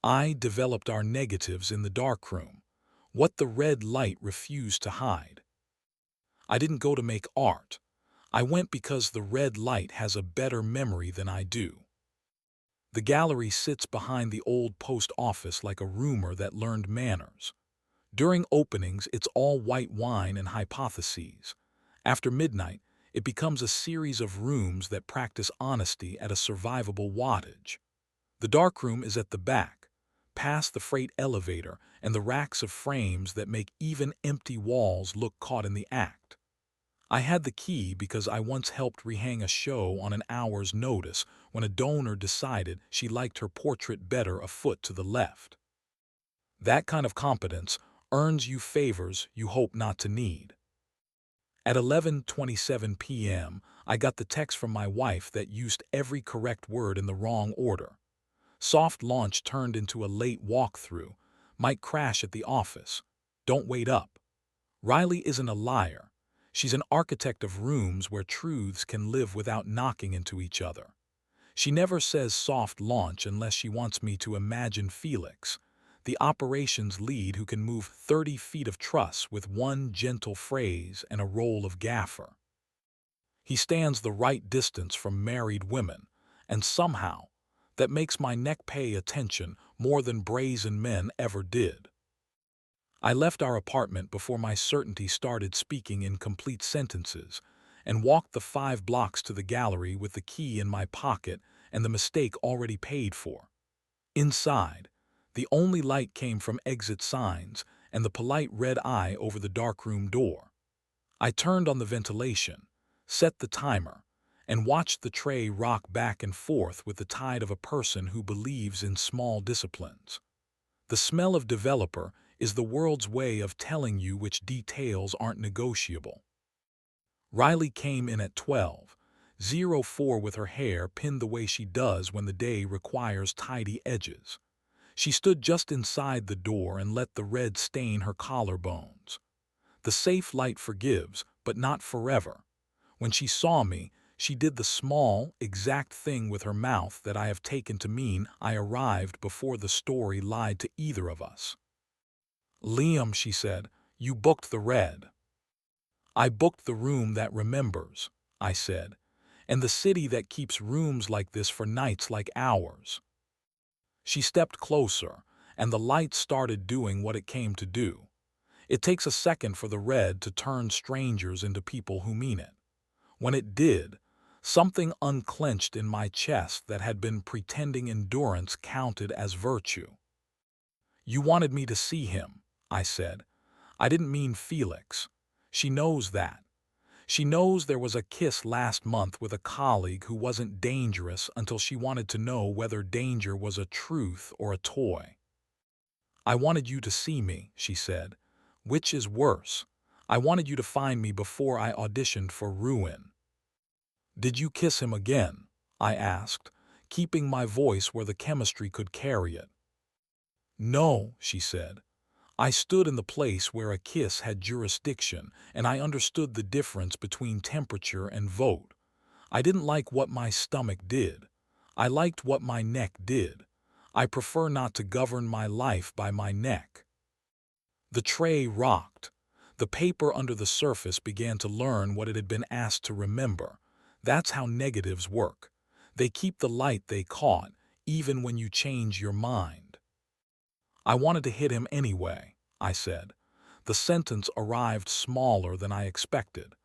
I developed our negatives in the darkroom, what the red light refused to hide. I didn't go to make art. I went because the red light has a better memory than I do. The gallery sits behind the old post office like a rumor that learned manners. During openings, it's all white wine and hypotheses. After midnight, it becomes a series of rooms that practice honesty at a survivable wattage. The darkroom is at the back, past the freight elevator and the racks of frames that make even empty walls look caught in the act. I had the key because I once helped rehang a show on an hour's notice when a donor decided she liked her portrait better a foot to the left. That kind of competence earns you favors you hope not to need. At 11:27 p.m., I got the text from my wife that used every correct word in the wrong order. Soft launch turned into a late walkthrough. Might crash at the office. Don't wait up. Riley isn't a liar. She's an architect of rooms where truths can live without knocking into each other. She never says soft launch unless she wants me to imagine Felix, the operations lead who can move 30 feet of truss with one gentle phrase and a roll of gaffer. He stands the right distance from married women, and somehow, that makes my neck pay attention more than brazen men ever did. I left our apartment before my certainty started speaking in complete sentences, and walked the 5 blocks to the gallery with the key in my pocket and the mistake already paid for. Inside, the only light came from exit signs and the polite red eye over the darkroom door. I turned on the ventilation, set the timer, and watched the tray rock back and forth with the tide of a person who believes in small disciplines. The smell of developer is the world's way of telling you which details aren't negotiable. Riley came in at 12:04 with her hair pinned the way she does when the day requires tidy edges. She stood just inside the door and let the red stain her collarbones. The safe light forgives, but not forever. When she saw me, she did the small, exact thing with her mouth that I have taken to mean I arrived before the story lied to either of us. "Liam," she said, "you booked the red." "I booked the room that remembers," I said, "and the city that keeps rooms like this for nights like ours." She stepped closer, and the light started doing what it came to do. It takes a second for the red to turn strangers into people who mean it. When it did, something unclenched in my chest that had been pretending endurance counted as virtue. "You wanted me to see him," I said. "I didn't mean Felix. She knows that. She knows there was a kiss last month with a colleague who wasn't dangerous until she wanted to know whether danger was a truth or a toy." "I wanted you to see me," she said. "Which is worse? I wanted you to find me before I auditioned for Ruin." "Did you kiss him again?" I asked, keeping my voice where the chemistry could carry it. "No," she said. "I stood in the place where a kiss had jurisdiction, and I understood the difference between temperature and vote. I didn't like what my stomach did. I liked what my neck did. I prefer not to govern my life by my neck." The tray rocked. The paper under the surface began to learn what it had been asked to remember. That's how negatives work. They keep the light they caught, even when you change your mind. "I wanted to hit him anyway," I said. The sentence arrived smaller than I expected.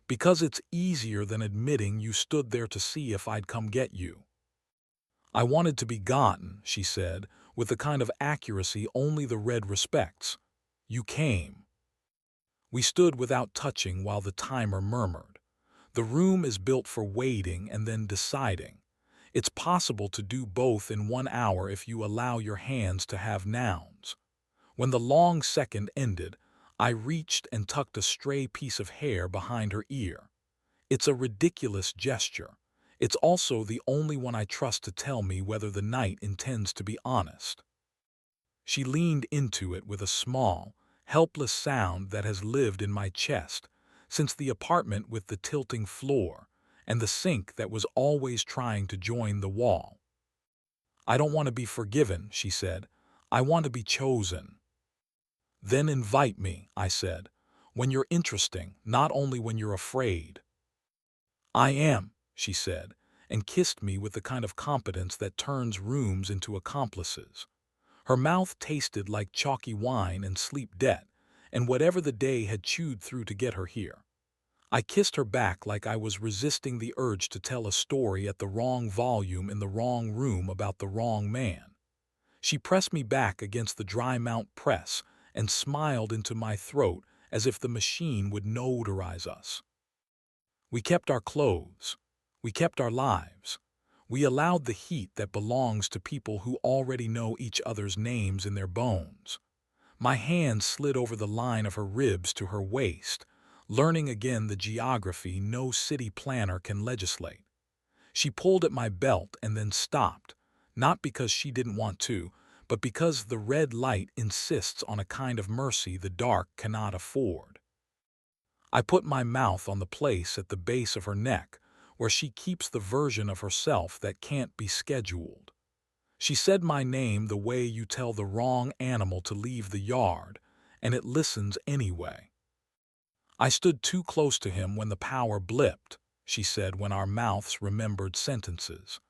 "Because it's easier than admitting you stood there to see if I'd come get you." "I wanted to be gotten," she said, with the kind of accuracy only the red respects. "You came." We stood without touching while the timer murmured. The room is built for waiting and then deciding. It's possible to do both in 1 hour if you allow your hands to have nouns. When the long second ended, I reached and tucked a stray piece of hair behind her ear. It's a ridiculous gesture. It's also the only one I trust to tell me whether the night intends to be honest. She leaned into it with a small, helpless sound that has lived in my chest since the apartment with the tilting floor and the sink that was always trying to join the wall. I don't want to be forgiven, she said. I want to be chosen. Then invite me, I said, when you're interesting, not only when you're afraid. I am, she said, and kissed me with the kind of competence that turns rooms into accomplices. Her mouth tasted like chalky wine and sleep debt, and whatever the day had chewed through to get her here. I kissed her back like I was resisting the urge to tell a story at the wrong volume in the wrong room about the wrong man. She pressed me back against the dry mount press and smiled into my throat as if the machine would notarize us. We kept our clothes. We kept our lives. We allowed the heat that belongs to people who already know each other's names in their bones. My hand slid over the line of her ribs to her waist, learning again the geography no city planner can legislate. She pulled at my belt and then stopped, not because she didn't want to, but because the red light insists on a kind of mercy the dark cannot afford. I put my mouth on the place at the base of her neck, where she keeps the version of herself that can't be scheduled. She said my name the way you tell the wrong animal to leave the yard, and it listens anyway. I stood too close to him when the power blipped, she said when our mouths remembered sentences.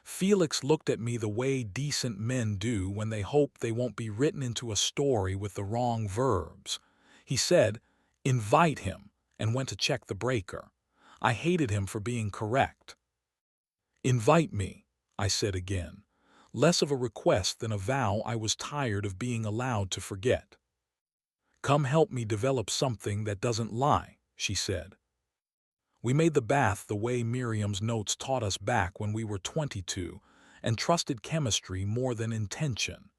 Felix looked at me the way decent men do when they hope they won't be written into a story with the wrong verbs. He said, "Invite him," and went to check the breaker. I hated him for being correct. "Invite me," I said again, less of a request than a vow I was tired of being allowed to forget. "Come help me develop something that doesn't lie," she said. We made the bath the way Miriam's notes taught us back when we were 22 and trusted chemistry more than intention.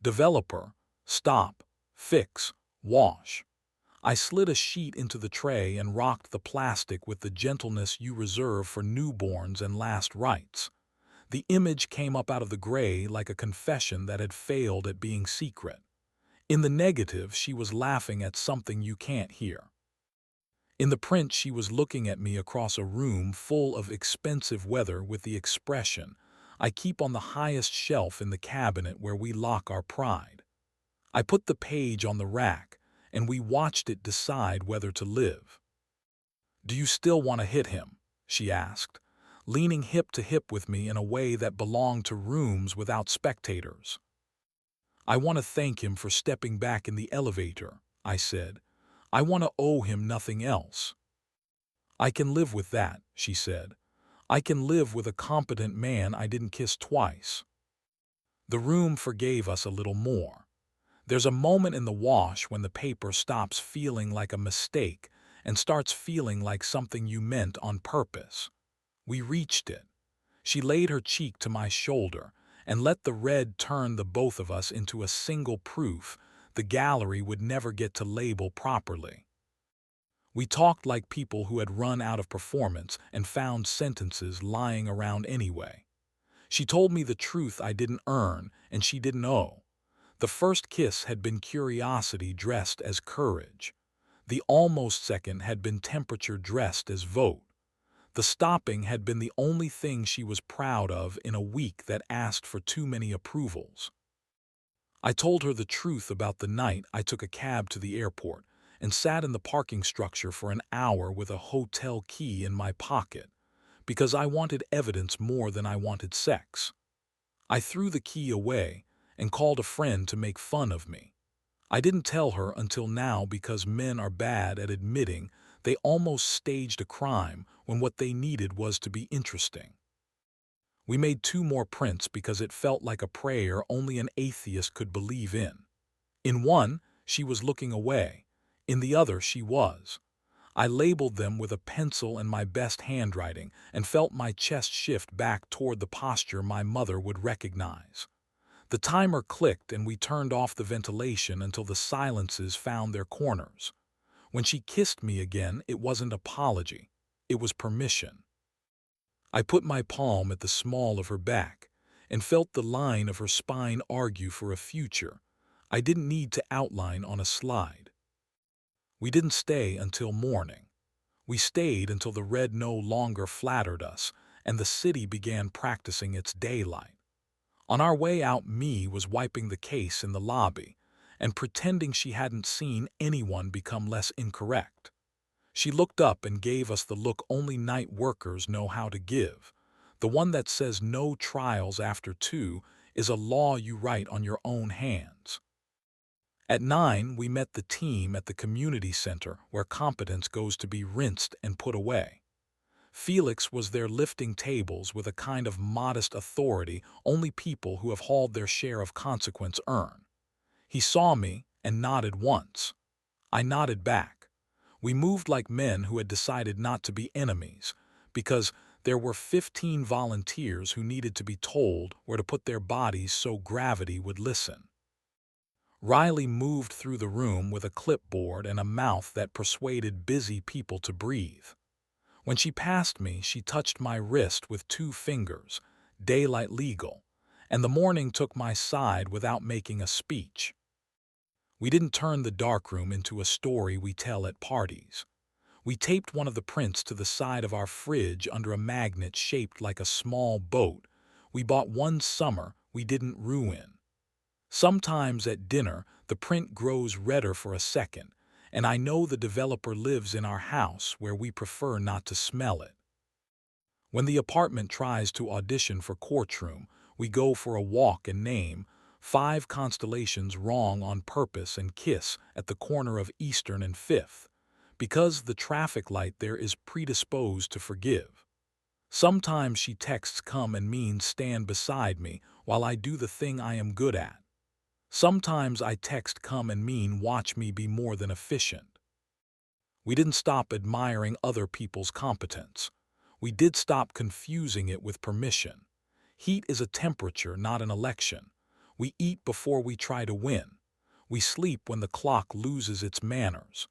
Developer, stop, fix, wash. I slid a sheet into the tray and rocked the plastic with the gentleness you reserve for newborns and last rites. The image came up out of the gray like a confession that had failed at being secret. In the negative, she was laughing at something you can't hear. In the print, she was looking at me across a room full of expensive weather with the expression, "I keep on the highest shelf in the cabinet where we lock our pride." I put the page on the rack, and we watched it decide whether to live. "Do you still want to hit him?" she asked, leaning hip to hip with me in a way that belonged to rooms without spectators. "I want to thank him for stepping back in the elevator," I said. "I want to owe him nothing else." "I can live with that," she said. "I can live with a competent man I didn't kiss twice." The room forgave us a little more. There's a moment in the wash when the paper stops feeling like a mistake and starts feeling like something you meant on purpose. We reached it. She laid her cheek to my shoulder and let the red turn the both of us into a single proof the gallery would never get to label properly. We talked like people who had run out of performance and found sentences lying around anyway. She told me the truth I didn't earn and she didn't owe. The first kiss had been curiosity dressed as courage. The almost second had been temperature dressed as vote. The stopping had been the only thing she was proud of in a week that asked for too many approvals. I told her the truth about the night I took a cab to the airport and sat in the parking structure for an hour with a hotel key in my pocket, because I wanted evidence more than I wanted sex. I threw the key away and called a friend to make fun of me. I didn't tell her until now because men are bad at admitting they almost staged a crime when what they needed was to be interesting. We made 2 more prints because it felt like a prayer only an atheist could believe in. In one, she was looking away. In the other, she was. I labeled them with a pencil and my best handwriting and felt my chest shift back toward the posture my mother would recognize. The timer clicked and we turned off the ventilation until the silences found their corners. When she kissed me again, it wasn't apology. It was permission. I put my palm at the small of her back and felt the line of her spine argue for a future I didn't need to outline on a slide. We didn't stay until morning. We stayed until the red no longer flattered us and the city began practicing its daylight. On our way out, Me was wiping the case in the lobby and pretending she hadn't seen anyone become less incorrect. She looked up and gave us the look only night workers know how to give, the one that says no trials after 2 is a law you write on your own hands. At 9, we met the team at the community center where competence goes to be rinsed and put away. Felix was there lifting tables with a kind of modest authority only people who have hauled their share of consequence earn. He saw me and nodded once. I nodded back. We moved like men who had decided not to be enemies, because there were 15 volunteers who needed to be told where to put their bodies so gravity would listen. Riley moved through the room with a clipboard and a mouth that persuaded busy people to breathe. When she passed me, she touched my wrist with 2 fingers, daylight legal, and the morning took my side without making a speech. We didn't turn the darkroom into a story we tell at parties. We taped one of the prints to the side of our fridge under a magnet shaped like a small boat we bought one summer we didn't ruin. Sometimes at dinner, the print grows redder for a second, and I know the developer lives in our house where we prefer not to smell it. When the apartment tries to audition for courtroom, we go for a walk and name 5 constellations wrong on purpose and kiss at the corner of Eastern and 5th, because the traffic light there is predisposed to forgive. Sometimes she texts come and means stand beside me while I do the thing I am good at. Sometimes I text come and mean watch me be more than efficient. We didn't stop admiring other people's competence. We did stop confusing it with permission. Heat is a temperature, not an election. We eat before we try to win. We sleep when the clock loses its manners.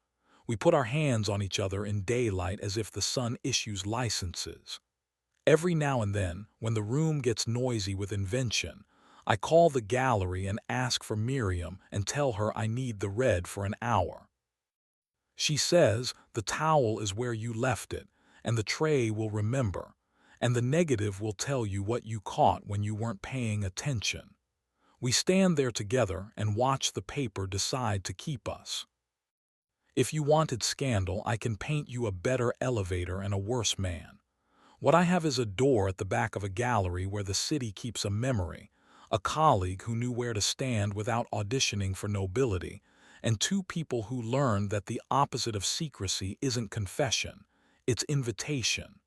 We put our hands on each other in daylight as if the sun issues licenses. Every now and then, when the room gets noisy with invention, I call the gallery and ask for Miriam and tell her I need the red for an hour. She says the towel is where you left it, and the tray will remember, and the negative will tell you what you caught when you weren't paying attention. We stand there together and watch the paper decide to keep us. If you wanted scandal, I can paint you a better elevator and a worse man. What I have is a door at the back of a gallery where the city keeps a memory, a colleague who knew where to stand without auditioning for nobility, and 2 people who learned that the opposite of secrecy isn't confession, it's invitation.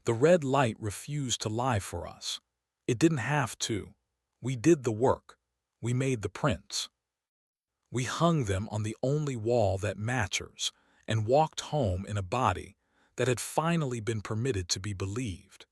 The red light refused to lie for us. It didn't have to. We did the work. We made the prints. We hung them on the only wall that matches, and walked home in a body that had finally been permitted to be believed.